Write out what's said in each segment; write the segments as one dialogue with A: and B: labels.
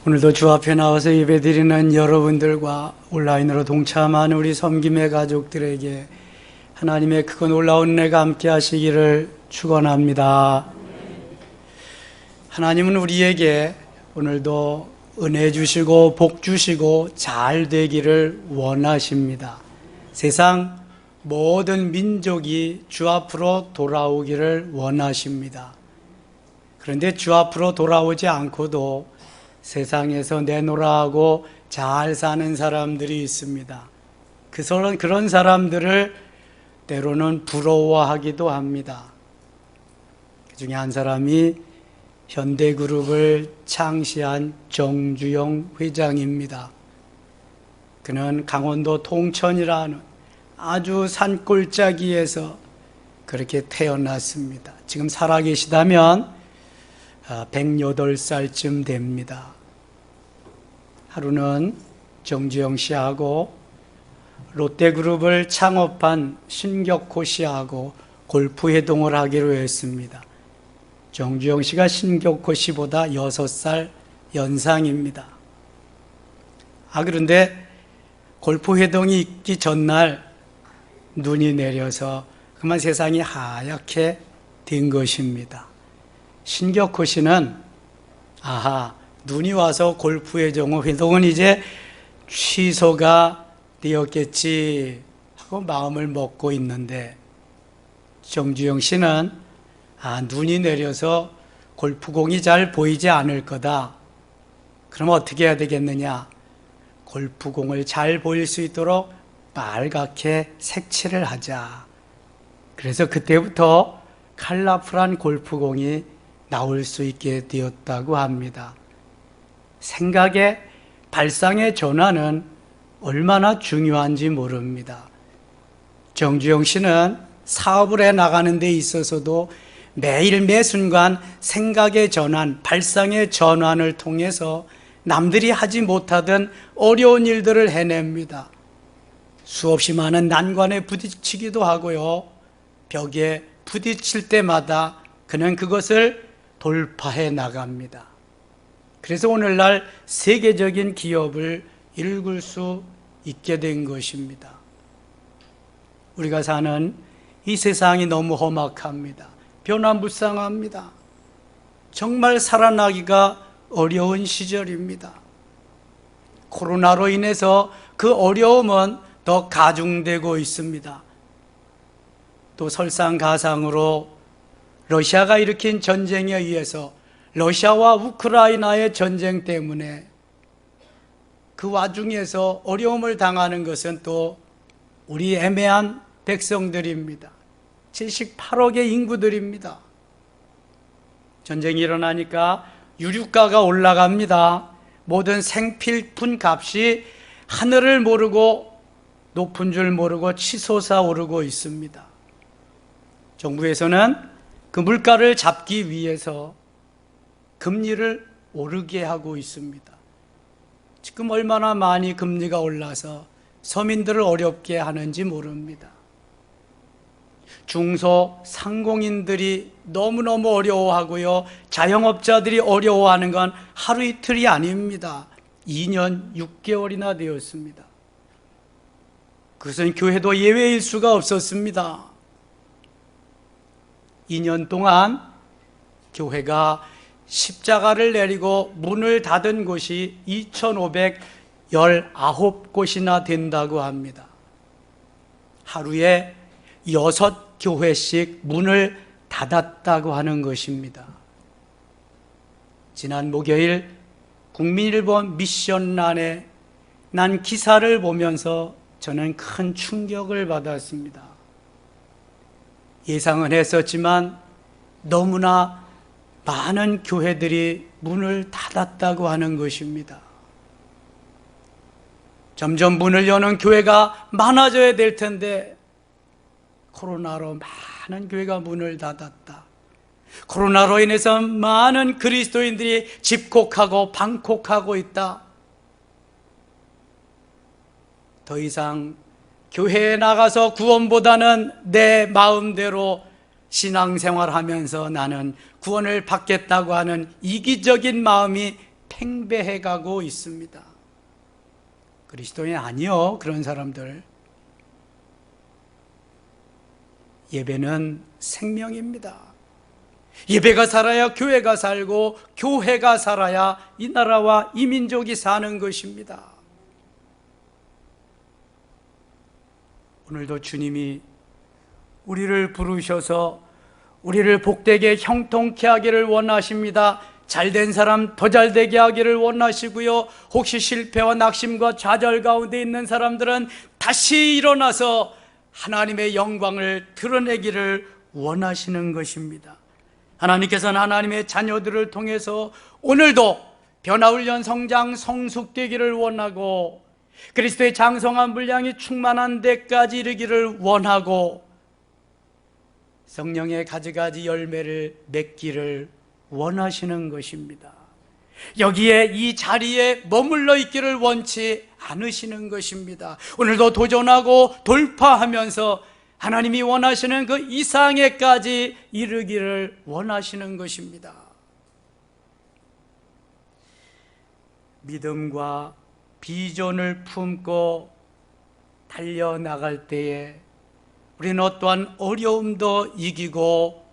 A: 오늘도 주 앞에 나와서 예배드리는 여러분들과 온라인으로 동참하는 우리 섬김의 가족들에게 하나님의 크고 놀라운 은혜가 함께 하시기를 축원합니다. 하나님은 우리에게 오늘도 은혜 주시고 복 주시고 잘 되기를 원하십니다. 세상 모든 민족이 주 앞으로 돌아오기를 원하십니다. 그런데 주 앞으로 돌아오지 않고도 세상에서 내노라 하고 잘 사는 사람들이 있습니다. 그런 사람들을 때로는 부러워하기도 합니다. 그 중에 한 사람이 현대그룹을 창시한 정주영 회장입니다. 그는 강원도 통천이라는 아주 산골짜기에서 그렇게 태어났습니다. 지금 살아계시다면 108살쯤 됩니다. 하루는 정주영 씨하고 롯데그룹을 창업한 신격호 씨하고 골프 회동을 하기로 했습니다. 정주영 씨가 신격호 씨보다 6살 연상입니다. 그런데 골프 회동이 있기 전날 눈이 내려서 그만 세상이 하얗게 된 것입니다. 신격호 씨는 눈이 와서 골프 회동은 이제 취소가 되었겠지 하고 마음을 먹고 있는데, 정주영 씨는 눈이 내려서 골프공이 잘 보이지 않을 거다. 그럼 어떻게 해야 되겠느냐? 골프공을 잘 보일 수 있도록 빨갛게 색칠을 하자. 그래서 그때부터 컬러풀한 골프공이 나올 수 있게 되었다고 합니다. 생각의 발상의 전환은 얼마나 중요한지 모릅니다. 정주영 씨는 사업을 해 나가는 데 있어서도 매일 매순간 생각의 전환, 발상의 전환을 통해서 남들이 하지 못하던 어려운 일들을 해냅니다. 수없이 많은 난관에 부딪히기도 하고요. 벽에 부딪힐 때마다 그는 그것을 돌파해 나갑니다. 그래서 오늘날 세계적인 기업을 일굴 수 있게 된 것입니다. 우리가 사는 이 세상이 너무 험악합니다. 변화무쌍합니다. 정말 살아나기가 어려운 시절입니다. 코로나로 인해서 그 어려움은 더 가중되고 있습니다. 또 설상가상으로 러시아가 일으킨 전쟁에 의해서 러시아와 우크라이나의 전쟁 때문에 그 와중에서 어려움을 당하는 것은 또 우리 애매한 백성들입니다. 78억의 인구들입니다. 전쟁이 일어나니까 유류가가 올라갑니다. 모든 생필품 값이 하늘을 모르고 높은 줄 모르고 치솟아 오르고 있습니다. 정부에서는 그 물가를 잡기 위해서 금리를 오르게 하고 있습니다. 지금 얼마나 많이 금리가 올라서 서민들을 어렵게 하는지 모릅니다. 중소상공인들이 너무너무 어려워하고요. 자영업자들이 어려워하는 건 하루 이틀이 아닙니다. 2년 6개월이나 되었습니다. 그것은 교회도 예외일 수가 없었습니다. 2년 동안 교회가 십자가를 내리고 문을 닫은 곳이 2,519곳이나 된다고 합니다. 하루에 6교회씩 문을 닫았다고 하는 것입니다. 지난 목요일 국민일보 미션란에 난 기사를 보면서 저는 큰 충격을 받았습니다. 예상은 했었지만 너무나 많은 교회들이 문을 닫았다고 하는 것입니다. 점점 문을 여는 교회가 많아져야 될 텐데 코로나로 많은 교회가 문을 닫았다. 코로나로 인해서 많은 그리스도인들이 집콕하고 방콕하고 있다. 더 이상 교회에 나가서 구원보다는 내 마음대로 신앙생활하면서 나는 구원을 받겠다고 하는 이기적인 마음이 팽배해 가고 있습니다. 그리스도인 아니요, 그런 사람들. 예배는 생명입니다. 예배가 살아야 교회가 살고, 교회가 살아야 이 나라와 이 민족이 사는 것입니다. 오늘도 주님이 우리를 부르셔서 우리를 복되게 형통케 하기를 원하십니다. 잘된 사람 더 잘되게 하기를 원하시고요, 혹시 실패와 낙심과 좌절 가운데 있는 사람들은 다시 일어나서 하나님의 영광을 드러내기를 원하시는 것입니다. 하나님께서는 하나님의 자녀들을 통해서 오늘도 변화훈련 성장 성숙되기를 원하고, 그리스도의 장성한 분량이 충만한 데까지 이르기를 원하고, 성령의 가지가지 열매를 맺기를 원하시는 것입니다. 여기에, 이 자리에 머물러 있기를 원치 않으시는 것입니다. 오늘도 도전하고 돌파하면서 하나님이 원하시는 그 이상에까지 이르기를 원하시는 것입니다. 믿음과 비전을 품고 달려나갈 때에 우리는 어떠한 어려움도 이기고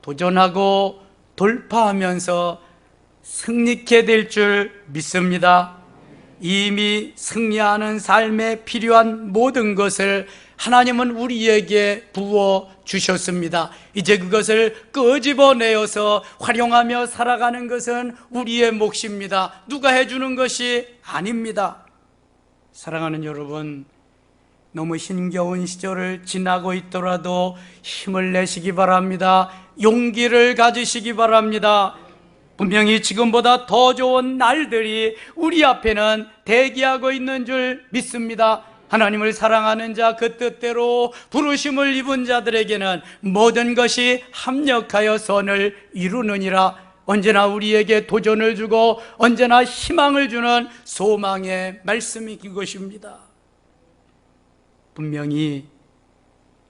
A: 도전하고 돌파하면서 승리케 될 줄 믿습니다. 이미 승리하는 삶에 필요한 모든 것을 하나님은 우리에게 부어 주셨습니다. 이제 그것을 끄집어내어서 활용하며 살아가는 것은 우리의 몫입니다. 누가 해주는 것이 아닙니다. 사랑하는 여러분, 너무 힘겨운 시절을 지나고 있더라도 힘을 내시기 바랍니다. 용기를 가지시기 바랍니다. 분명히 지금보다 더 좋은 날들이 우리 앞에는 대기하고 있는 줄 믿습니다. 하나님을 사랑하는 자, 그 뜻대로 부르심을 입은 자들에게는 모든 것이 합력하여 선을 이루느니라. 언제나 우리에게 도전을 주고 언제나 희망을 주는 소망의 말씀이 그것입니다. 분명히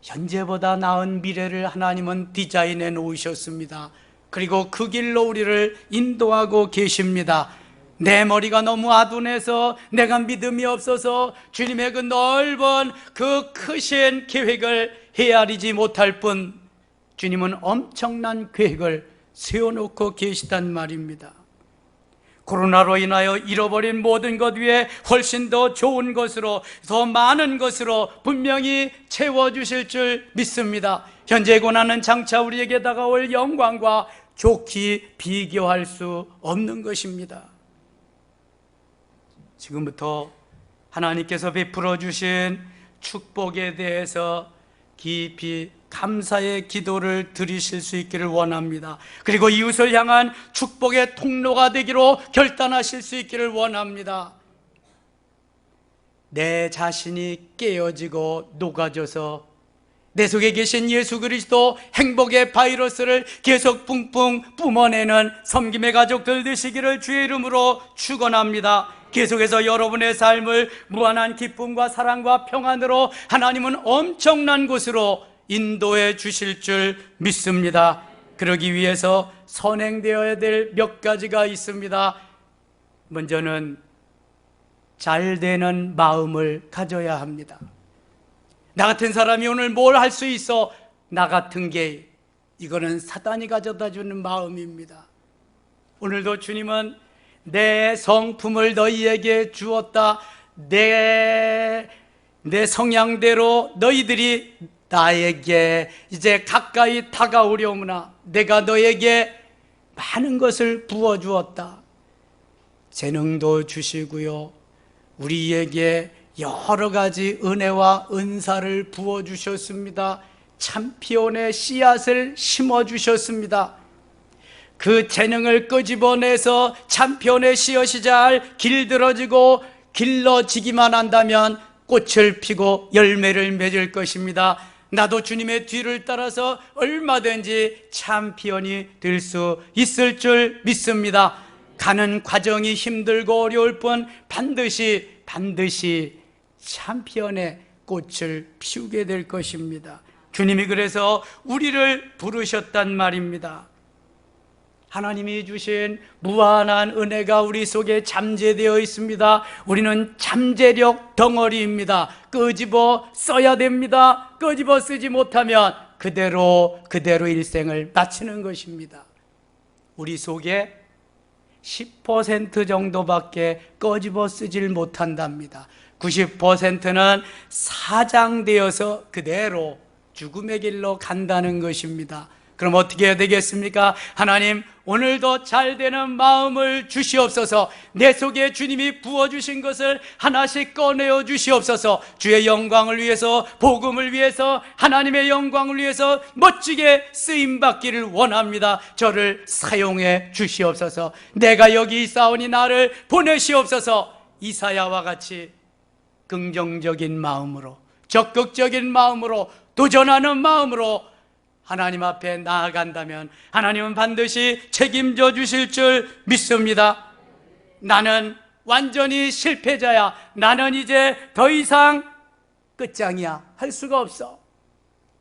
A: 현재보다 나은 미래를 하나님은 디자인해 놓으셨습니다. 그리고 그 길로 우리를 인도하고 계십니다. 내 머리가 너무 아둔해서, 내가 믿음이 없어서 주님의 그 넓은 그 크신 계획을 헤아리지 못할 뿐, 주님은 엄청난 계획을 세워놓고 계시단 말입니다. 코로나로 인하여 잃어버린 모든 것 위에 훨씬 더 좋은 것으로, 더 많은 것으로 분명히 채워주실 줄 믿습니다. 현재 고난은 장차 우리에게 다가올 영광과 좋게 비교할 수 없는 것입니다. 지금부터 하나님께서 베풀어 주신 축복에 대해서 깊이 감사의 기도를 드리실 수 있기를 원합니다. 그리고 이웃을 향한 축복의 통로가 되기로 결단하실 수 있기를 원합니다. 내 자신이 깨어지고 녹아져서 내 속에 계신 예수 그리스도 행복의 바이러스를 계속 뿡뿡 뿜어내는 섬김의 가족들 되시기를 주의 이름으로 축원합니다. 계속해서 여러분의 삶을 무한한 기쁨과 사랑과 평안으로 하나님은 엄청난 곳으로 인도해 주실 줄 믿습니다. 그러기 위해서 선행되어야 될 몇 가지가 있습니다. 먼저는 잘 되는 마음을 가져야 합니다. 나 같은 사람이 오늘 뭘 할 수 있어? 나 같은 게, 이거는 사단이 가져다 주는 마음입니다. 오늘도 주님은 내 성품을 너희에게 주었다. 내 성향대로 너희들이 나에게 이제 가까이 다가오려무나 내가 너에게 많은 것을 부어주었다. 재능도 주시고요, 우리에게 여러 가지 은혜와 은사를 부어주셨습니다. 참피온의 씨앗을 심어주셨습니다. 그 재능을 끄집어내서 참피온의 씨앗이 잘 길들어지고 길러지기만 한다면 꽃을 피고 열매를 맺을 것입니다. 나도 주님의 뒤를 따라서 얼마든지 참피온이 될 수 있을 줄 믿습니다. 가는 과정이 힘들고 어려울 뿐 반드시 참피온의 꽃을 피우게 될 것입니다. 주님이 그래서 우리를 부르셨단 말입니다. 하나님이 주신 무한한 은혜가 우리 속에 잠재되어 있습니다. 우리는 잠재력 덩어리입니다. 끄집어 써야 됩니다. 끄집어 쓰지 못하면 그대로 일생을 마치는 것입니다. 우리 속에 10% 정도밖에 끄집어 쓰질 못한답니다. 90%는 사장되어서 그대로 죽음의 길로 간다는 것입니다. 그럼 어떻게 해야 되겠습니까? 하나님, 오늘도 잘되는 마음을 주시옵소서. 내 속에 주님이 부어주신 것을 하나씩 꺼내어 주시옵소서. 주의 영광을 위해서, 복음을 위해서, 하나님의 영광을 위해서 멋지게 쓰임받기를 원합니다. 저를 사용해 주시옵소서. 내가 여기 있사오니 나를 보내시옵소서. 이사야와 같이 긍정적인 마음으로, 적극적인 마음으로, 도전하는 마음으로 하나님 앞에 나아간다면 하나님은 반드시 책임져 주실 줄 믿습니다. 나는 완전히 실패자야, 나는 이제 더 이상 끝장이야 할 수가 없어.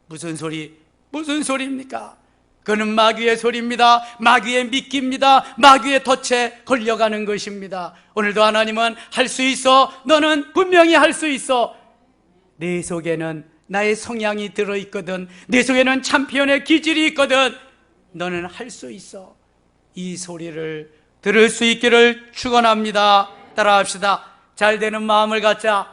A: 무슨 소리입니까? 그는 마귀의 소리입니다. 마귀의 미끼입니다. 마귀의 덫에 걸려가는 것입니다. 오늘도 하나님은 할 수 있어. 너는 분명히 할 수 있어. 내 속에는 나의 성향이 들어있거든. 내 속에는 챔피언의 기질이 있거든. 너는 할 수 있어. 이 소리를 들을 수 있기를 축원합니다. 따라합시다. 잘 되는 마음을 갖자.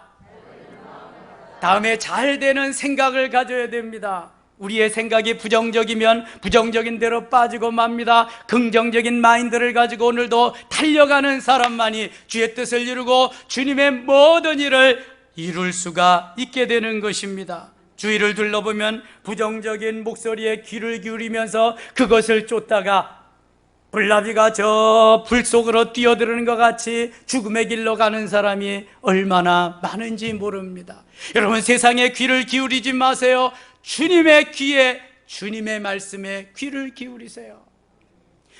A: 다음에 잘 되는 생각을 가져야 됩니다. 우리의 생각이 부정적이면 부정적인 대로 빠지고 맙니다. 긍정적인 마인드를 가지고 오늘도 달려가는 사람만이 주의 뜻을 이루고 주님의 모든 일을 이룰 수가 있게 되는 것입니다. 주위를 둘러보면 부정적인 목소리에 귀를 기울이면서 그것을 쫓다가 불나비가 저 불 속으로 뛰어드는 것 같이 죽음의 길로 가는 사람이 얼마나 많은지 모릅니다. 여러분, 세상에 귀를 기울이지 마세요. 주님의 귀에, 주님의 말씀에 귀를 기울이세요.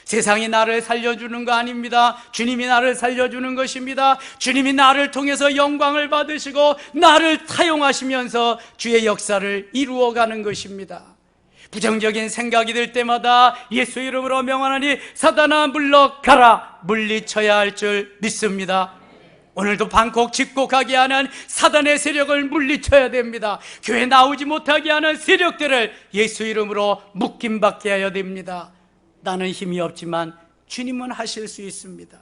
A: 세상이 나를 살려주는 거 아닙니다. 주님이 나를 살려주는 것입니다. 주님이 나를 통해서 영광을 받으시고 나를 사용하시면서 주의 역사를 이루어가는 것입니다. 부정적인 생각이 들 때마다 예수 이름으로 명하노니 사단아 물러가라, 물리쳐야 할 줄 믿습니다. 오늘도 방콕 집콕하게 하는 사단의 세력을 물리쳐야 됩니다. 교회 나오지 못하게 하는 세력들을 예수 이름으로 묶임받게 하여야 됩니다. 나는 힘이 없지만 주님은 하실 수 있습니다.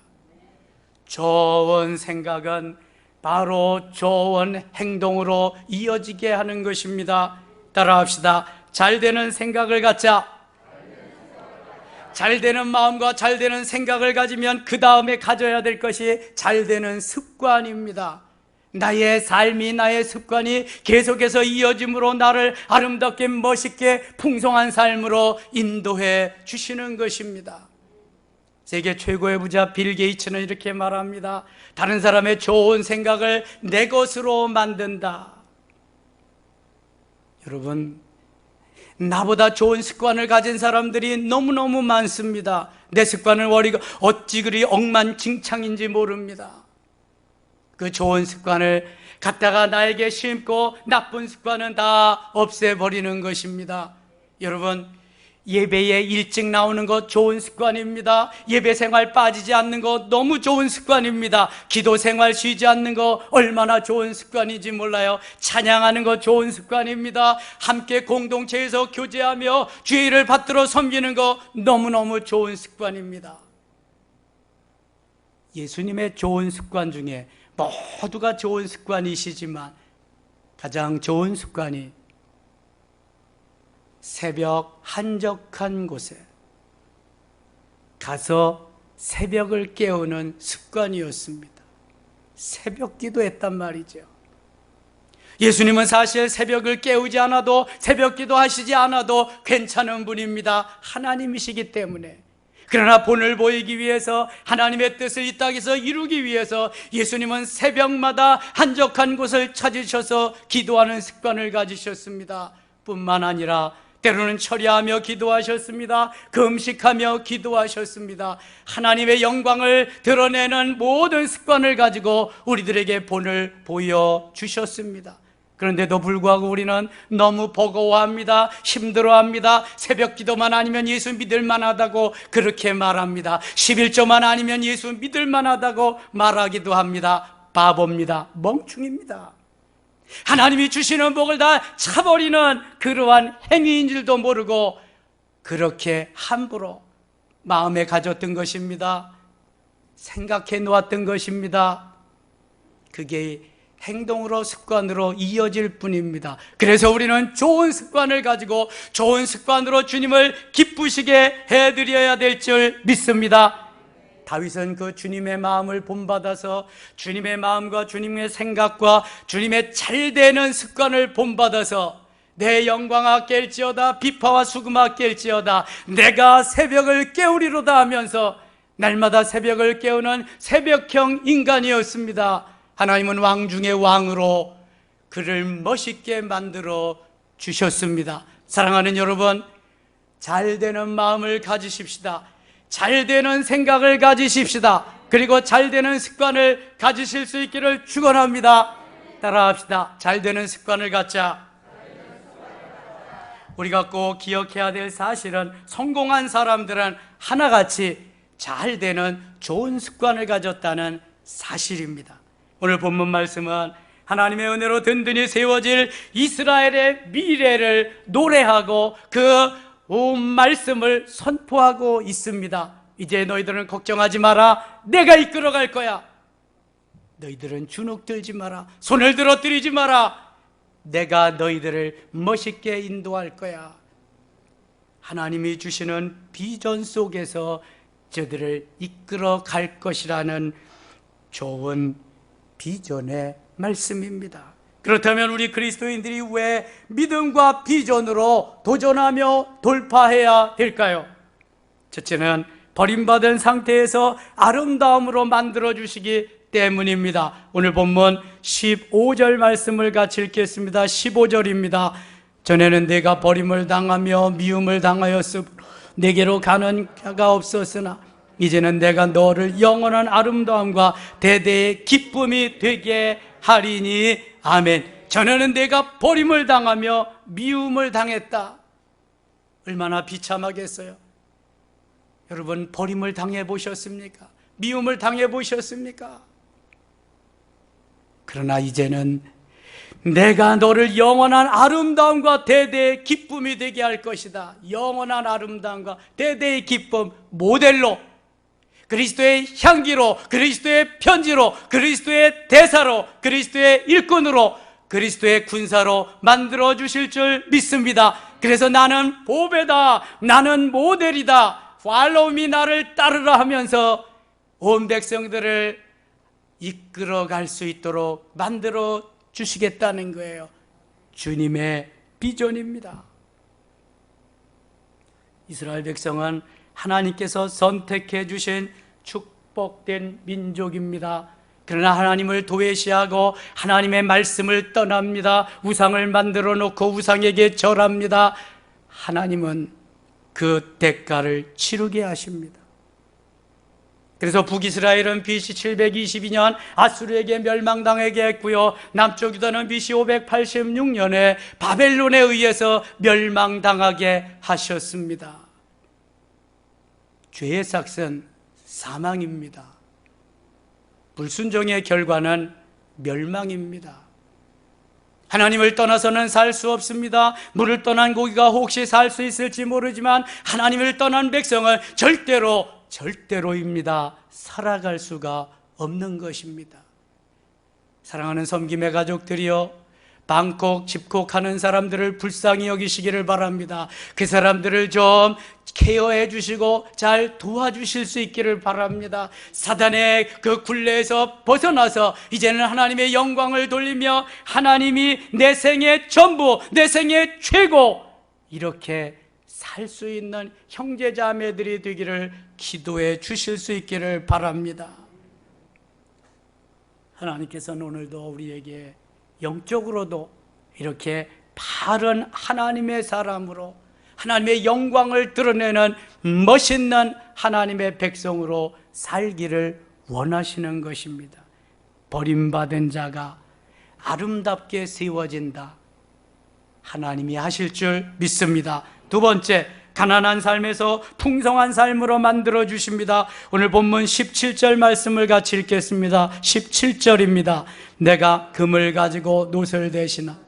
A: 좋은 생각은 바로 좋은 행동으로 이어지게 하는 것입니다. 따라합시다. 잘 되는 생각을 갖자. 잘 되는 마음과 잘 되는 생각을 가지면 그 다음에 가져야 될 것이 잘 되는 습관입니다. 나의 삶이, 나의 습관이 계속해서 이어짐으로 나를 아름답게 멋있게 풍성한 삶으로 인도해 주시는 것입니다. 세계 최고의 부자 빌 게이츠는 이렇게 말합니다. 다른 사람의 좋은 생각을 내 것으로 만든다. 여러분, 나보다 좋은 습관을 가진 사람들이 너무너무 많습니다. 내 습관을 버리고 어찌 그리 억만징창인지 모릅니다. 그 좋은 습관을 갖다가 나에게 심고 나쁜 습관은 다 없애버리는 것입니다. 여러분, 예배에 일찍 나오는 것 좋은 습관입니다. 예배 생활 빠지지 않는 것 너무 좋은 습관입니다. 기도 생활 쉬지 않는 것 얼마나 좋은 습관인지 몰라요. 찬양하는 것 좋은 습관입니다. 함께 공동체에서 교제하며 주의 일을 받들어 섬기는 것 너무너무 좋은 습관입니다. 예수님의 좋은 습관 중에 모두가 좋은 습관이시지만 가장 좋은 습관이 새벽 한적한 곳에 가서 새벽을 깨우는 습관이었습니다. 새벽 기도했단 말이죠. 예수님은 사실 새벽을 깨우지 않아도, 새벽 기도하시지 않아도 괜찮은 분입니다. 하나님이시기 때문에. 그러나 본을 보이기 위해서, 하나님의 뜻을 이 땅에서 이루기 위해서 예수님은 새벽마다 한적한 곳을 찾으셔서 기도하는 습관을 가지셨습니다. 뿐만 아니라 때로는 철야하며 기도하셨습니다. 금식하며 기도하셨습니다. 하나님의 영광을 드러내는 모든 습관을 가지고 우리들에게 본을 보여주셨습니다. 그런데도 불구하고 우리는 너무 버거워합니다. 힘들어합니다. 새벽 기도만 아니면 예수 믿을 만하다고 그렇게 말합니다. 11조만 아니면 예수 믿을 만하다고 말하기도 합니다. 바보입니다. 멍충입니다. 하나님이 주시는 복을 다 차버리는 그러한 행위인 줄도 모르고 그렇게 함부로 마음에 가졌던 것입니다. 생각해 놓았던 것입니다. 그게 행동으로 습관으로 이어질 뿐입니다. 그래서 우리는 좋은 습관을 가지고 좋은 습관으로 주님을 기쁘시게 해드려야 될 줄 믿습니다. 다윗은 그 주님의 마음을 본받아서 주님의 마음과 주님의 생각과 주님의 잘되는 습관을 본받아서 내 영광아 깰지어다 비파와 수금아 깰지어다 내가 새벽을 깨우리로다 하면서 날마다 새벽을 깨우는 새벽형 인간이었습니다. 하나님은 왕 중의 왕으로 그를 멋있게 만들어 주셨습니다. 사랑하는 여러분, 잘되는 마음을 가지십시다. 잘되는 생각을 가지십시다. 그리고 잘되는 습관을 가지실 수 있기를 축원합니다. 따라합시다. 잘되는 습관을 갖자. 우리가 꼭 기억해야 될 사실은 성공한 사람들은 하나같이 잘되는 좋은 습관을 가졌다는 사실입니다. 오늘 본문 말씀은 하나님의 은혜로 든든히 세워질 이스라엘의 미래를 노래하고 그 말씀을 선포하고 있습니다. 이제 너희들은 걱정하지 마라. 내가 이끌어갈 거야. 너희들은 주눅들지 마라. 손을 들어 들이지 마라. 내가 너희들을 멋있게 인도할 거야. 하나님이 주시는 비전 속에서 저들을 이끌어 갈 것이라는 좋은 비전의 말씀입니다. 그렇다면 우리 그리스도인들이 왜 믿음과 비전으로 도전하며 돌파해야 될까요? 첫째는 버림받은 상태에서 아름다움으로 만들어주시기 때문입니다. 오늘 본문 15절 말씀을 같이 읽겠습니다. 15절입니다. 전에는 내가 버림을 당하며 미움을 당하였으므로 내게로 가는 자가 없었으나 이제는 내가 너를 영원한 아름다움과 대대의 기쁨이 되게 하리니 아멘. 전에는 내가 버림을 당하며 미움을 당했다. 얼마나 비참하겠어요. 여러분, 버림을 당해 보셨습니까? 미움을 당해 보셨습니까? 그러나 이제는 내가 너를 영원한 아름다움과 대대의 기쁨이 되게 할 것이다. 영원한 아름다움과 대대의 기쁨 모델로, 그리스도의 향기로, 그리스도의 편지로, 그리스도의 대사로, 그리스도의 일꾼으로, 그리스도의 군사로 만들어 주실 줄 믿습니다. 그래서 나는 보배다, 나는 모델이다, 팔로우미, 나를 따르라 하면서 온 백성들을 이끌어 갈 수 있도록 만들어 주시겠다는 거예요. 주님의 비전입니다. 이스라엘 백성은 하나님께서 선택해 주신 축복된 민족입니다. 그러나 하나님을 도외시하고 하나님의 말씀을 떠납니다. 우상을 만들어 놓고 우상에게 절합니다. 하나님은 그 대가를 치르게 하십니다. 그래서 북이스라엘은 BC 722년 아수르에게 멸망당하게 했고요, 남쪽 유다는 BC 586년에 바벨론에 의해서 멸망당하게 하셨습니다. 죄의 삭은 사망입니다. 불순종의 결과는 멸망입니다. 하나님을 떠나서는 살 수 없습니다. 물을 떠난 고기가 혹시 살 수 있을지 모르지만 하나님을 떠난 백성은 절대로입니다. 살아갈 수가 없는 것입니다. 사랑하는 섬김의 가족들이여, 방콕, 집콕하는 사람들을 불쌍히 여기시기를 바랍니다. 그 사람들을 좀 케어해 주시고 잘 도와주실 수 있기를 바랍니다. 사단의 그 굴레에서 벗어나서 이제는 하나님의 영광을 돌리며 하나님이 내 생의 전부, 내 생의 최고, 이렇게 살 수 있는 형제자매들이 되기를 기도해 주실 수 있기를 바랍니다. 하나님께서는 오늘도 우리에게 영적으로도 이렇게 바른 하나님의 사람으로, 하나님의 영광을 드러내는 멋있는 하나님의 백성으로 살기를 원하시는 것입니다. 버림받은 자가 아름답게 세워진다. 하나님이 하실 줄 믿습니다. 두 번째, 가난한 삶에서 풍성한 삶으로 만들어 주십니다. 오늘 본문 17절 말씀을 같이 읽겠습니다. 17절입니다. 내가 금을 가지고 노를 대시나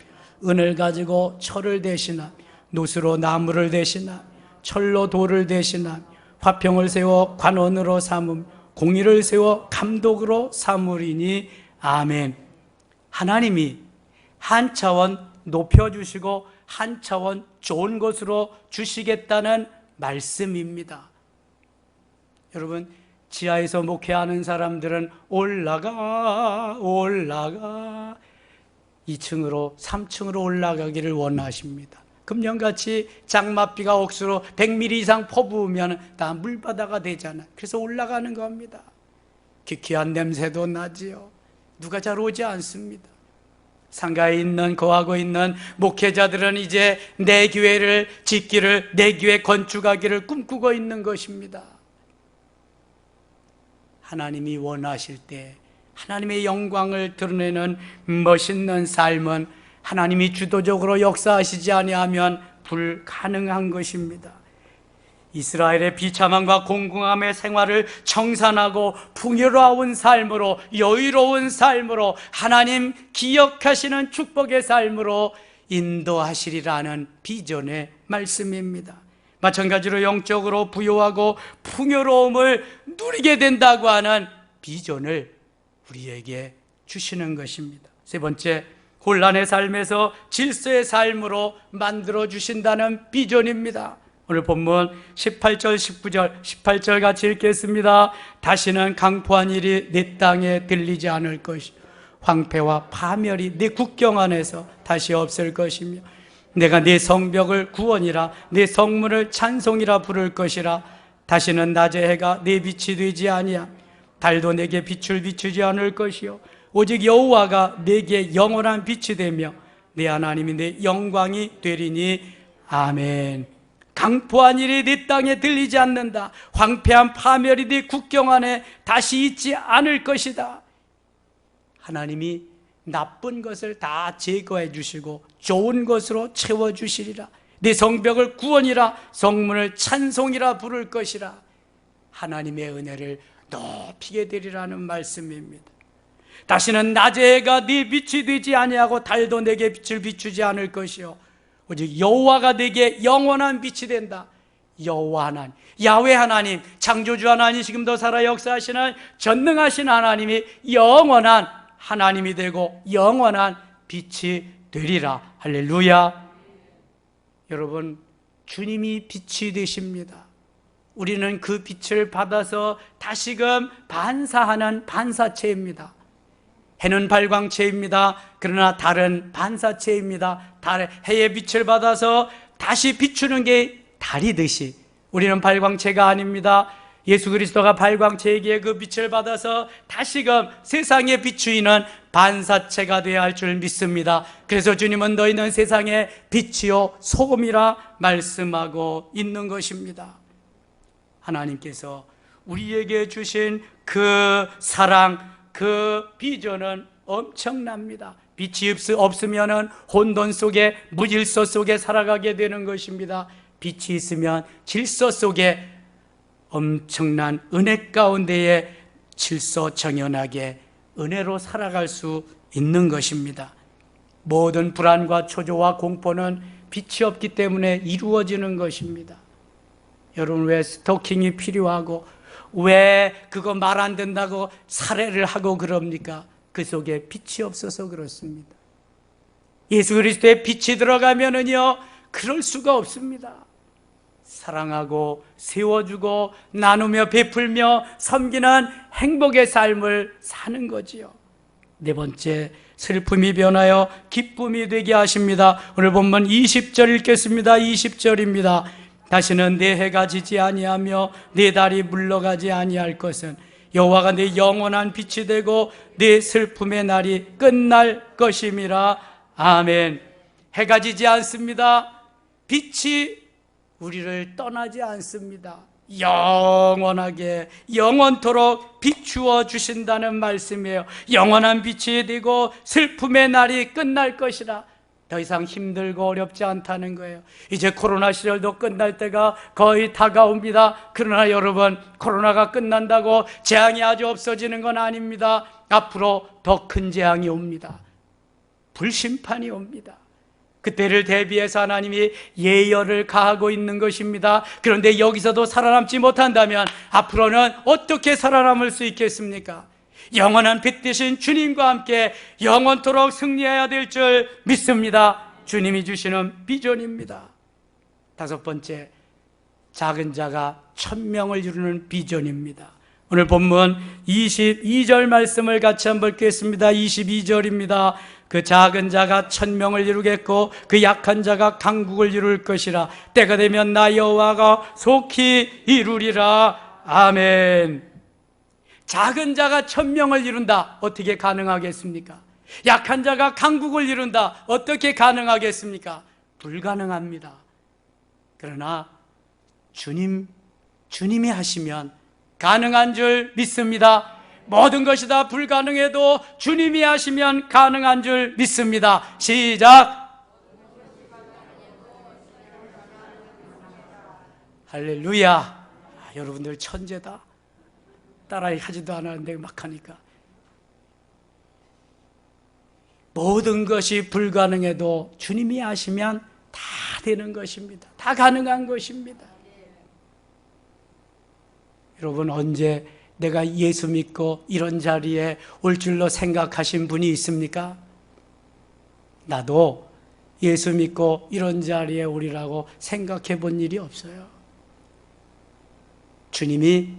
A: 은을 가지고 철을 대시나 노수로 나무를 대시나 철로 돌을 대시나 화평을 세워 관원으로 삼음 공의를 세워 감독으로 삼으리니 아멘. 하나님이 한 차원 높여주시고 한 차원 좋은 것으로 주시겠다는 말씀입니다. 여러분, 지하에서 목회하는 사람들은 올라가 2층으로 3층으로 올라가기를 원하십니다. 금년같이 장맛비가 억수로 100mm 이상 퍼부으면 다 물바다가 되잖아요. 그래서 올라가는 겁니다. 기괴한 냄새도 나지요. 누가 잘 오지 않습니다. 상가에 있는 거하고 있는 목회자들은 이제 내 교회를 짓기를, 내 교회 건축하기를 꿈꾸고 있는 것입니다. 하나님이 원하실 때 하나님의 영광을 드러내는 멋있는 삶은 하나님이 주도적으로 역사하시지 아니하면 불가능한 것입니다. 이스라엘의 비참함과 공공함의 생활을 청산하고 풍요로운 삶으로, 여유로운 삶으로, 하나님 기억하시는 축복의 삶으로 인도하시리라는 비전의 말씀입니다. 마찬가지로 영적으로 부유하고 풍요로움을 누리게 된다고 하는 비전을 우리에게 주시는 것입니다. 세 번째, 혼란의 삶에서 질서의 삶으로 만들어 주신다는 비전입니다. 오늘 본문 18절, 19절, 18절 같이 읽겠습니다. 다시는 강포한 일이 내 땅에 들리지 않을 것이 황폐와 파멸이 내 국경 안에서 다시 없을 것이며 내가 내 성벽을 구원이라 내 성문을 찬송이라 부를 것이라. 다시는 낮의 해가 내 빛이 되지 아니야 달도 내게 빛을 비추지 않을 것이요 오직 여호와가 내게 영원한 빛이 되며 내 하나님이 내 영광이 되리니 아멘. 강포한 일이 네 땅에 들리지 않는다. 황폐한 파멸이 네 국경 안에 다시 있지 않을 것이다. 하나님이 나쁜 것을 다 제거해 주시고 좋은 것으로 채워주시리라. 네 성벽을 구원이라 성문을 찬송이라 부를 것이라. 하나님의 은혜를 높이게 되리라는 말씀입니다. 다시는 낮의 해가 네 빛이 되지 아니하고 달도 내게 빛을 비추지 않을 것이요 오직 여호와가 내게 영원한 빛이 된다. 여호와 하나님, 야훼 하나님, 창조주 하나님, 지금도 살아 역사하시는 전능하신 하나님이 영원한 하나님이 되고 영원한 빛이 되리라. 할렐루야. 여러분, 주님이 빛이 되십니다. 우리는 그 빛을 받아서 다시금 반사하는 반사체입니다. 해는 발광체입니다. 그러나 달은 반사체입니다. 해의 빛을 받아서 다시 비추는 게 달이듯이 우리는 발광체가 아닙니다. 예수 그리스도가 발광체이기에 그 빛을 받아서 다시금 세상에 비추이는 반사체가 되어야 할 줄 믿습니다. 그래서 주님은 너희는 세상의 빛이요 소금이라 말씀하고 있는 것입니다. 하나님께서 우리에게 주신 그 사랑, 그 비전은 엄청납니다. 빛이 없으면 혼돈 속에, 무질서 속에 살아가게 되는 것입니다. 빛이 있으면 질서 속에 엄청난 은혜 가운데에 질서정연하게 은혜로 살아갈 수 있는 것입니다. 모든 불안과 초조와 공포는 빛이 없기 때문에 이루어지는 것입니다. 여러분, 왜 스토킹이 필요하고 왜 그거 말 안 된다고 살해를 하고 그럽니까? 그 속에 빛이 없어서 그렇습니다. 예수 그리스도의 빛이 들어가면은요 그럴 수가 없습니다. 사랑하고 세워주고 나누며 베풀며 섬기는 행복의 삶을 사는 거지요. 네 번째, 슬픔이 변하여 기쁨이 되게 하십니다. 오늘 본문 20절 읽겠습니다. 20절입니다. 다시는 내 해가 지지 아니하며 내 달이 물러가지 아니할 것은 여호와가 내 영원한 빛이 되고 내 슬픔의 날이 끝날 것임이라. 아멘. 해가 지지 않습니다. 빛이 우리를 떠나지 않습니다. 영원하게 영원토록 비추어 주신다는 말씀이에요. 영원한 빛이 되고 슬픔의 날이 끝날 것이라. 더 이상 힘들고 어렵지 않다는 거예요. 이제 코로나 시절도 끝날 때가 거의 다가옵니다. 그러나 여러분, 코로나가 끝난다고 재앙이 아주 없어지는 건 아닙니다. 앞으로 더 큰 재앙이 옵니다. 불심판이 옵니다. 그때를 대비해서 하나님이 예열을 가하고 있는 것입니다. 그런데 여기서도 살아남지 못한다면 앞으로는 어떻게 살아남을 수 있겠습니까? 영원한 빛 되신 주님과 함께 영원토록 승리해야 될 줄 믿습니다. 주님이 주시는 비전입니다. 다섯 번째, 작은 자가 1000명을 이루는 비전입니다. 오늘 본문 22절 말씀을 같이 한번 읽겠습니다. 22절입니다. 그 작은 자가 1000명을 이루겠고 그 약한 자가 강국을 이룰 것이라. 때가 되면 나 여호와가 속히 이루리라. 아멘. 작은 자가 1000명을 이룬다. 어떻게 가능하겠습니까? 약한 자가 강국을 이룬다. 어떻게 가능하겠습니까? 불가능합니다. 그러나 주님이 하시면 가능한 줄 믿습니다. 모든 것이 다 불가능해도 주님이 하시면 가능한 줄 믿습니다. 시작! 할렐루야. 여러분들 천재다. 따라 하지도 않았는데 막 하니까. 모든 것이 불가능해도 주님이 하시면 다 되는 것입니다. 다 가능한 것입니다. 여러분, 언제 내가 예수 믿고 이런 자리에 올 줄로 생각하신 분이 있습니까? 나도 예수 믿고 이런 자리에 오리라고 생각해 본 일이 없어요. 주님이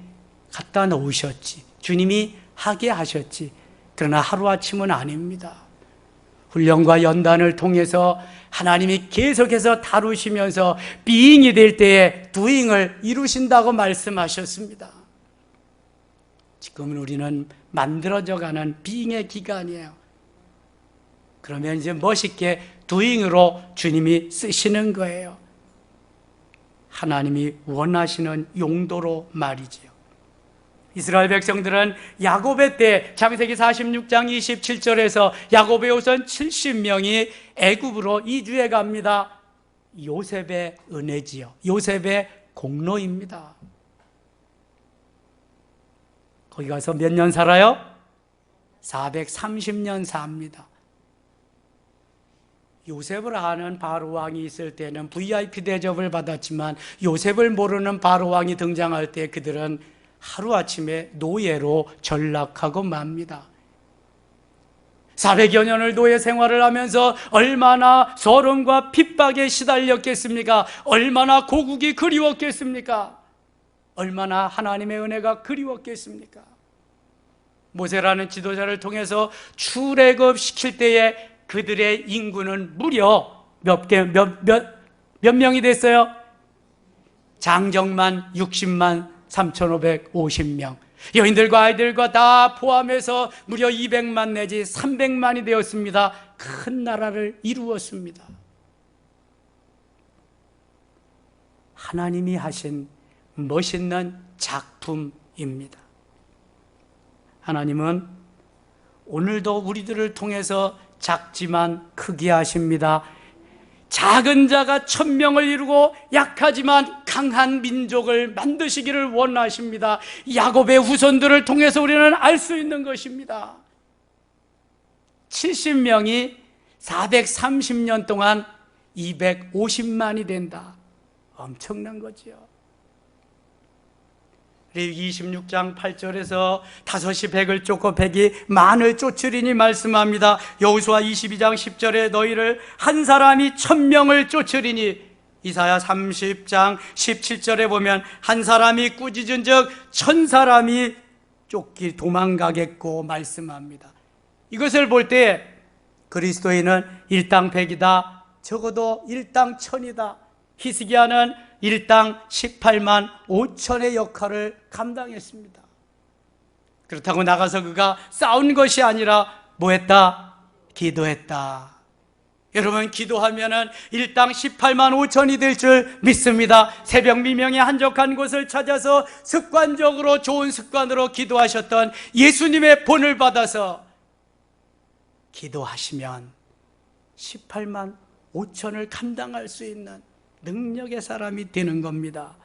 A: 갖다 놓으셨지, 주님이 하게 하셨지. 그러나 하루아침은 아닙니다. 훈련과 연단을 통해서 하나님이 계속해서 다루시면서 being이 될 때에 doing을 이루신다고 말씀하셨습니다. 지금은 우리는 만들어져가는 being의 기간이에요. 그러면 이제 멋있게 doing으로 주님이 쓰시는 거예요. 하나님이 원하시는 용도로 말이지요. 이스라엘 백성들은 야곱의 때 창세기 46장 27절에서 야곱의 후손 70명이 애굽으로 이주해 갑니다. 요셉의 은혜지요. 요셉의 공로입니다. 거기 가서 몇 년 살아요? 430년 삽니다. 요셉을 아는 바로왕이 있을 때는 VIP 대접을 받았지만 요셉을 모르는 바로왕이 등장할 때 그들은 하루아침에 노예로 전락하고 맙니다. 400여 년을 노예 생활을 하면서 얼마나 소름과 핍박에 시달렸겠습니까? 얼마나 고국이 그리웠겠습니까? 얼마나 하나님의 은혜가 그리웠겠습니까? 모세라는 지도자를 통해서 출애굽 시킬 때에 그들의 인구는 무려 몇 명이 됐어요? 장정만 60만 3,550명, 여인들과 아이들과 다 포함해서 무려 200만 내지 300만이 되었습니다. 큰 나라를 이루었습니다. 하나님이 하신 멋있는 작품입니다. 하나님은 오늘도 우리들을 통해서 작지만 크게 하십니다. 작은 자가 1000명을 이루고 약하지만 강한 민족을 만드시기를 원하십니다. 야곱의 후손들을 통해서 우리는 알 수 있는 것입니다. 70명이 430년 동안 250만이 된다. 엄청난 거지요. 레위기 26장 8절에서 5이 100을 쫓고 100이 만을 쫓으리니 말씀합니다. 여호수아 22장 10절에 너희를 한 사람이 1000명을 쫓으리니, 이사야 30장 17절에 보면 한 사람이 꾸짖은 즉 1000사람이 도망가겠고 말씀합니다. 이것을 볼 때 그리스도인은 일당 100이다, 적어도 일당 1000이다. 히스기야는 일당 18만 5천의 역할을 감당했습니다. 그렇다고 나가서 그가 싸운 것이 아니라 뭐 했다? 기도했다. 여러분, 기도하면은 일당 18만 5천이 될 줄 믿습니다. 새벽 미명에 한적한 곳을 찾아서 습관적으로 좋은 습관으로 기도하셨던 예수님의 본을 받아서 기도하시면 18만 5천을 감당할 수 있는 능력의 사람이 되는 겁니다.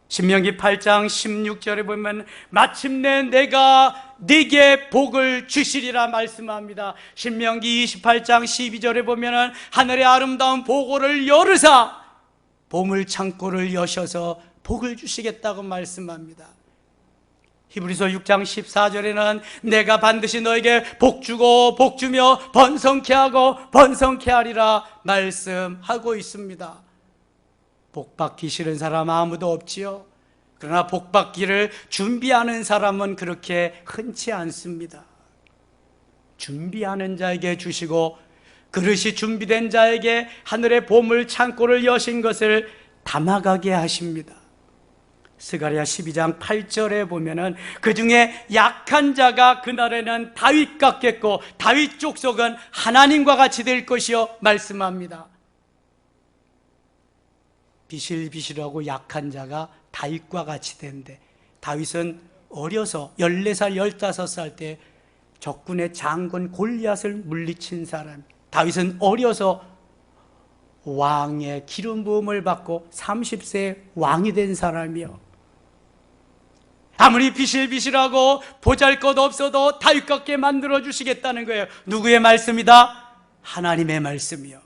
A: 신명기 8장 16절에 보면 마침내 내가 네게 복을 주시리라 말씀합니다. 신명기 28장 12절에 보면 하늘의 아름다운 보고를 열으사 보물 창고를 여셔서 복을 주시겠다고 말씀합니다. 히브리서 6장 14절에는 내가 반드시 너에게 복 주고 복 주며 번성케 하고 번성케 하리라 말씀하고 있습니다. 복 받기 싫은 사람 아무도 없지요. 그러나 복 받기를 준비하는 사람은 그렇게 흔치 않습니다. 준비하는 자에게 주시고 그릇이 준비된 자에게 하늘의 보물 창고를 여신 것을 담아가게 하십니다. 스가랴 12장 8절에 보면은 그 중에 약한 자가 그날에는 다윗 같겠고 다윗 족속은 하나님과 같이 될 것이요 말씀합니다. 비실비실하고 약한 자가 다윗과 같이 된대. 다윗은 어려서 14살 15살 때 적군의 장군 골리앗을 물리친 사람. 다윗은 어려서 왕의 기름 부음을 받고 30세에 왕이 된 사람이요. 아무리 비실비실하고 보잘것없어도 다윗 같게 만들어 주시겠다는 거예요. 누구의 말씀이다? 하나님의 말씀이요.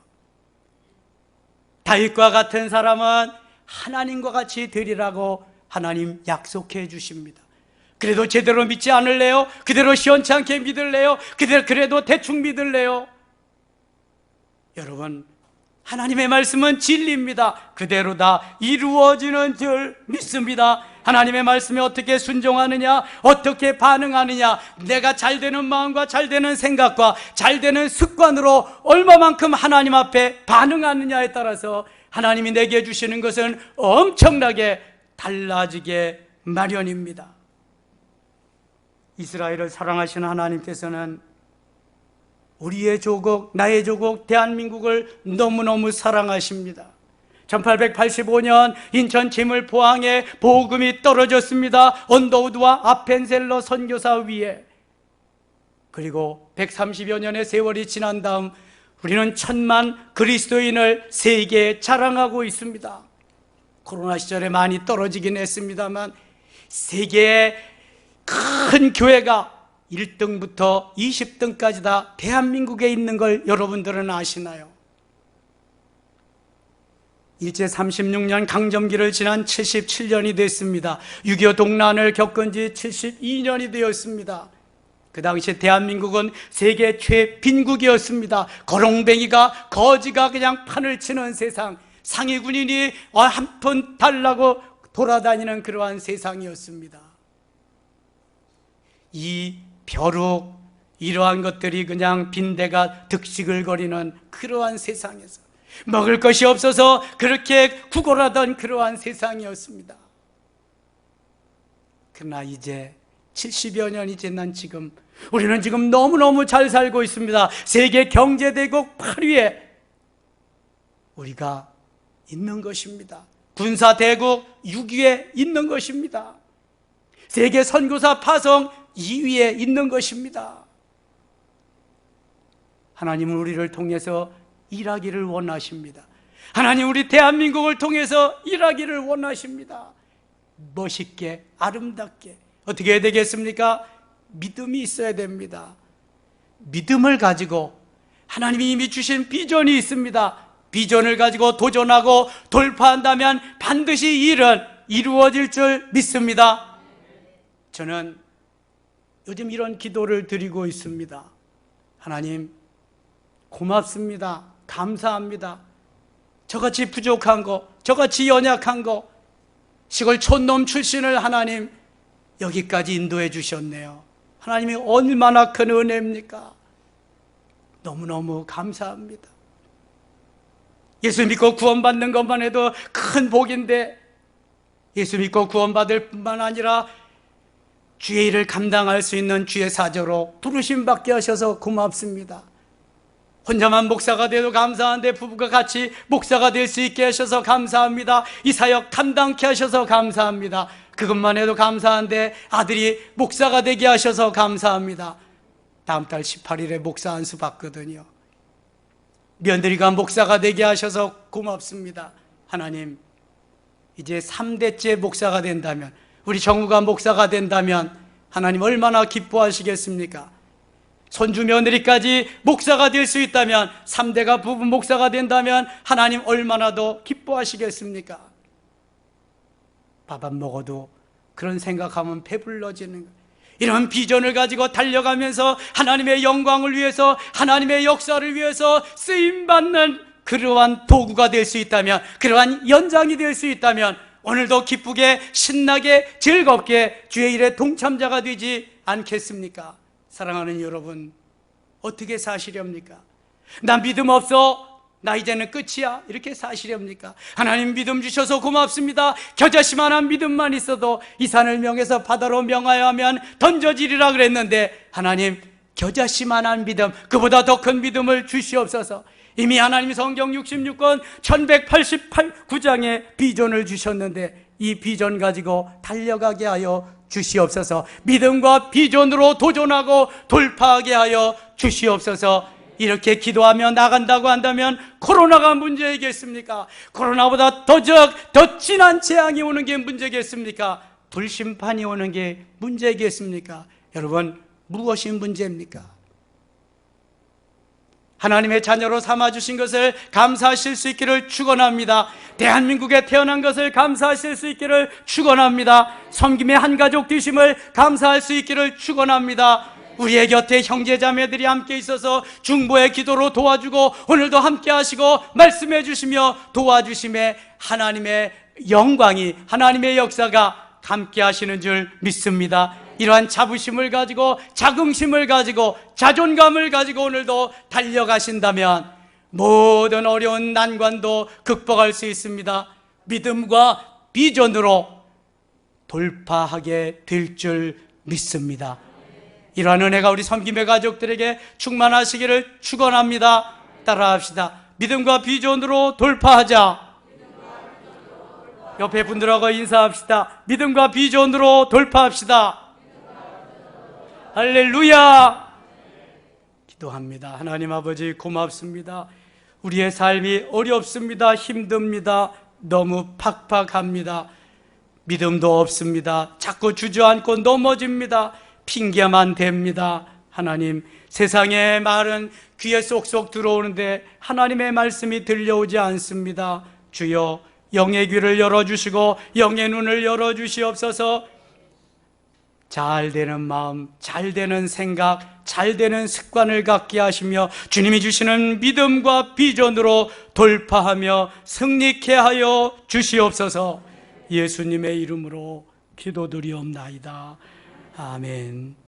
A: 다윗과 같은 사람은 하나님과 같이 되리라고 하나님 약속해 주십니다. 그래도 제대로 믿지 않을래요? 그대로 시원찮게 믿을래요? 그래도 대충 믿을래요? 여러분, 하나님의 말씀은 진리입니다. 그대로 다 이루어지는 줄 믿습니다. 하나님의 말씀에 어떻게 순종하느냐, 어떻게 반응하느냐, 내가 잘되는 마음과 잘되는 생각과 잘되는 습관으로 얼마만큼 하나님 앞에 반응하느냐에 따라서 하나님이 내게 주시는 것은 엄청나게 달라지게 마련입니다. 이스라엘을 사랑하시는 하나님께서는 우리의 조국, 나의 조국 대한민국을 너무너무 사랑하십니다. 1885년 인천 제물포항에 복음이 떨어졌습니다. 언더우드와 아펜셀러 선교사 위에. 그리고 130여 년의 세월이 지난 다음 우리는 1000만 그리스도인을 세계에 자랑하고 있습니다. 코로나 시절에 많이 떨어지긴 했습니다만 세계의 큰 교회가 1등부터 20등까지 다 대한민국에 있는 걸 여러분들은 아시나요? 일제 36년 강점기를 지난 77년이 됐습니다. 6.25 동란을 겪은 지 72년이 되었습니다. 그 당시 대한민국은 세계 최빈국이었습니다. 거렁뱅이가 거지가 그냥 판을 치는 세상, 상위 군인이 한 푼 달라고 돌아다니는 그러한 세상이었습니다. 이 벼룩 이러한 것들이 그냥 빈대가 득식을 그러한 세상에서 먹을 것이 없어서 그렇게 구걸하던 그러한 세상이었습니다. 그러나 이제 70여 년이 지난 지금 우리는 지금 너무너무 잘 살고 있습니다. 세계 경제대국 8위에 우리가 있는 것입니다. 군사대국 6위에 있는 것입니다. 세계 선교사 파송 2위에 있는 것입니다. 하나님은 우리를 통해서 일하기를 원하십니다. 하나님 우리 대한민국을 통해서 일하기를 원하십니다. 멋있게 아름답게. 어떻게 해야 되겠습니까? 믿음이 있어야 됩니다. 믿음을 가지고 하나님이 이미 주신 비전이 있습니다. 비전을 가지고 도전하고 돌파한다면 반드시 일은 이루어질 줄 믿습니다. 저는 요즘 이런 기도를 드리고 있습니다. 하나님 고맙습니다. 감사합니다. 저같이 부족한 거, 저같이 연약한 거, 시골 촌놈 출신을 하나님 여기까지 인도해 주셨네요. 하나님이 얼마나 큰 은혜입니까? 너무너무 감사합니다. 예수 믿고 구원받는 것만 해도 큰 복인데 예수 믿고 구원받을 뿐만 아니라 주의 일을 감당할 수 있는 주의 사저로 부르심 받게 하셔서 고맙습니다. 혼자만 목사가 돼도 감사한데 부부가 같이 목사가 될 수 있게 하셔서 감사합니다. 이 사역 감당케 하셔서 감사합니다. 그것만 해도 감사한데 아들이 목사가 되게 하셔서 감사합니다. 다음 달 18일에 목사 안수 받거든요. 며느리가 목사가 되게 하셔서 고맙습니다. 하나님, 이제 3대째 목사가 된다면, 우리 정우가 목사가 된다면 하나님 얼마나 기뻐하시겠습니까? 손주 며느리까지 목사가 될 수 있다면, 3대가 부부 목사가 된다면 하나님 얼마나 더 기뻐하시겠습니까? 밥 안 먹어도 그런 생각하면 배불러지는 거예요. 이런 비전을 가지고 달려가면서 하나님의 영광을 위해서, 하나님의 역사를 위해서 쓰임받는 그러한 도구가 될 수 있다면, 그러한 연장이 될 수 있다면 오늘도 기쁘게 신나게 즐겁게 주의 일에 동참자가 되지 않겠습니까? 사랑하는 여러분, 어떻게 사시렵니까? 나 믿음 없어, 나 이제는 끝이야, 이렇게 사시렵니까? 하나님 믿음 주셔서 고맙습니다. 겨자씨만한 믿음만 있어도 이 산을 명해서 바다로 명하여 하면 던져지리라 그랬는데, 하나님 겨자씨만한 믿음, 그보다 더 큰 믿음을 주시옵소서. 이미 하나님 성경 66권 1189장의 비전을 주셨는데 이 비전 가지고 달려가게 하여 주시옵소서. 믿음과 비전으로 도전하고 돌파하게 하여 주시옵소서. 이렇게 기도하며 나간다고 한다면 코로나가 문제이겠습니까? 코로나보다 더 진한 재앙이 오는 게 문제겠습니까? 불심판이 오는 게 문제겠습니까? 여러분, 무엇이 문제입니까? 하나님의 자녀로 삼아주신 것을 감사하실 수 있기를 축원합니다. 대한민국에 태어난 것을 감사하실 수 있기를 축원합니다. 섬김의 한 가족 되심을 감사할 수 있기를 축원합니다. 우리의 곁에 형제자매들이 함께 있어서 중보의 기도로 도와주고 오늘도 함께 하시고 말씀해 주시며 도와주심에 하나님의 영광이, 하나님의 역사가 함께 하시는 줄 믿습니다. 이러한 자부심을 가지고, 자긍심을 가지고, 자존감을 가지고 오늘도 달려가신다면 모든 어려운 난관도 극복할 수 있습니다. 믿음과 비전으로 돌파하게 될 줄 믿습니다. 이러한 은혜가 우리 섬김의 가족들에게 충만하시기를 축원합니다. 따라합시다. 믿음과 비전으로 돌파하자. 옆에 분들하고 인사합시다. 믿음과 비전으로 돌파합시다. 할렐루야. 기도합니다. 하나님 아버지 고맙습니다. 우리의 삶이 어렵습니다. 힘듭니다. 너무 팍팍합니다. 믿음도 없습니다. 자꾸 주저앉고 넘어집니다. 핑계만 댑니다. 하나님, 세상의 말은 귀에 쏙쏙 들어오는데 하나님의 말씀이 들려오지 않습니다. 주여, 영의 귀를 열어주시고 영의 눈을 열어주시옵소서. 잘 되는 마음, 잘 되는 생각, 잘 되는 습관을 갖게 하시며 주님이 주시는 믿음과 비전으로 돌파하며 승리케 하여 주시옵소서. 예수님의 이름으로 기도드리옵나이다. 아멘.